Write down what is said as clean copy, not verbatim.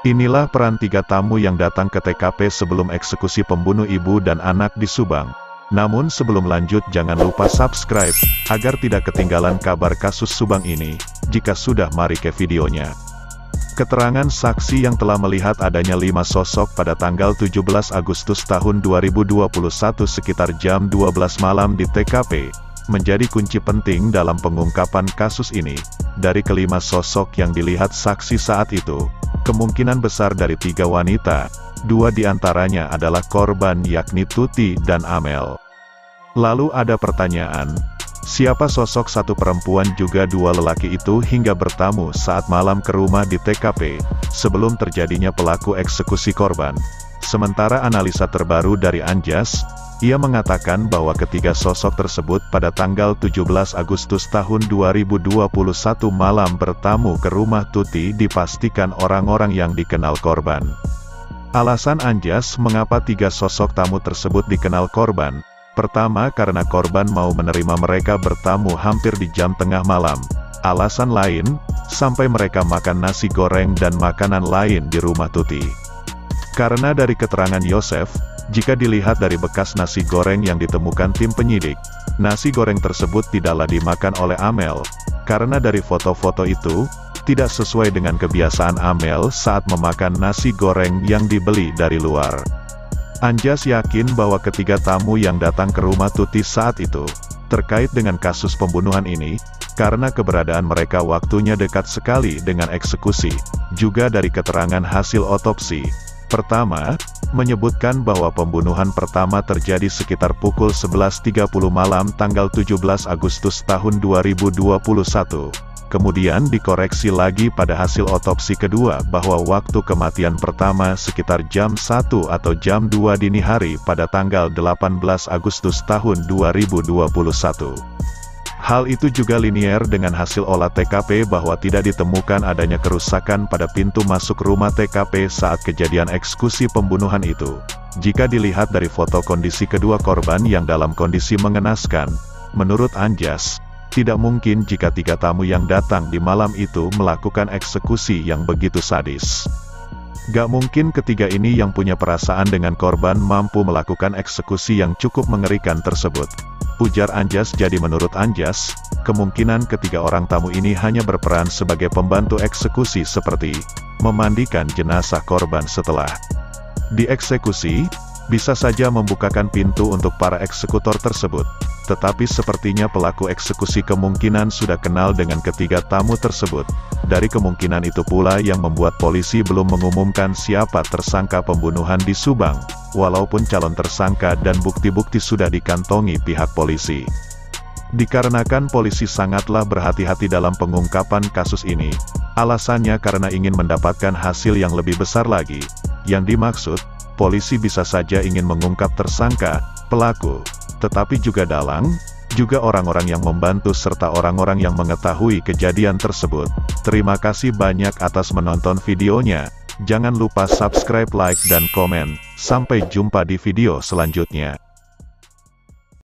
Inilah peran 3 tamu yang datang ke TKP sebelum eksekusi pembunuh ibu dan anak di Subang. Namun sebelum lanjut jangan lupa subscribe, agar tidak ketinggalan kabar kasus Subang ini. Jika sudah mari ke videonya. Keterangan saksi yang telah melihat adanya 5 sosok pada tanggal 17 Agustus tahun 2021 sekitar jam 12 malam di TKP, menjadi kunci penting dalam pengungkapan kasus ini. Dari kelima sosok yang dilihat saksi saat itu, kemungkinan besar dari 3 wanita, 2 diantaranya adalah korban yakni Tuti dan Amel. Lalu ada pertanyaan, siapa sosok 1 perempuan juga 2 lelaki itu hingga bertamu saat malam ke rumah di TKP, sebelum terjadinya pelaku eksekusi korban. Sementara analisa terbaru dari Anjas, ia mengatakan bahwa ketiga sosok tersebut pada tanggal 17 Agustus tahun 2021 malam bertamu ke rumah Tuti dipastikan orang-orang yang dikenal korban. Alasan Anjas mengapa 3 sosok tamu tersebut dikenal korban, pertama karena korban mau menerima mereka bertamu hampir di jam tengah malam. Alasan lain, sampai mereka makan nasi goreng dan makanan lain di rumah Tuti. Karena dari keterangan Yosef, jika dilihat dari bekas nasi goreng yang ditemukan tim penyidik, nasi goreng tersebut tidaklah dimakan oleh Amel, karena dari foto-foto itu, tidak sesuai dengan kebiasaan Amel saat memakan nasi goreng yang dibeli dari luar. Anjas yakin bahwa ketiga tamu yang datang ke rumah Tuti saat itu, terkait dengan kasus pembunuhan ini, karena keberadaan mereka waktunya dekat sekali dengan eksekusi, juga dari keterangan hasil otopsi. Pertama, menyebutkan bahwa pembunuhan pertama terjadi sekitar pukul 11.30 malam tanggal 17 Agustus tahun 2021. Kemudian dikoreksi lagi pada hasil otopsi kedua bahwa waktu kematian pertama sekitar jam 1 atau jam 2 dini hari pada tanggal 18 Agustus tahun 2021. Hal itu juga linier dengan hasil olah TKP bahwa tidak ditemukan adanya kerusakan pada pintu masuk rumah TKP saat kejadian eksekusi pembunuhan itu. Jika dilihat dari foto kondisi kedua korban yang dalam kondisi mengenaskan, menurut Anjas, tidak mungkin jika 3 tamu yang datang di malam itu melakukan eksekusi yang begitu sadis. Gak mungkin ketiga ini yang punya perasaan dengan korban mampu melakukan eksekusi yang cukup mengerikan tersebut, ujar Anjas. Jadi menurut Anjas, kemungkinan ketiga orang tamu ini hanya berperan sebagai pembantu eksekusi seperti memandikan jenazah korban setelah dieksekusi, bisa saja membukakan pintu untuk para eksekutor tersebut. Tetapi sepertinya pelaku eksekusi kemungkinan sudah kenal dengan ketiga tamu tersebut. Dari kemungkinan itu pula yang membuat polisi belum mengumumkan siapa tersangka pembunuhan di Subang, walaupun calon tersangka dan bukti-bukti sudah dikantongi pihak polisi. Dikarenakan polisi sangatlah berhati-hati dalam pengungkapan kasus ini, alasannya karena ingin mendapatkan hasil yang lebih besar lagi. Yang dimaksud, polisi bisa saja ingin mengungkap tersangka, pelaku, tetapi juga dalang, juga orang-orang yang membantu serta orang-orang yang mengetahui kejadian tersebut. Terima kasih banyak atas menonton videonya. Jangan lupa subscribe, like, dan komen. Sampai jumpa di video selanjutnya.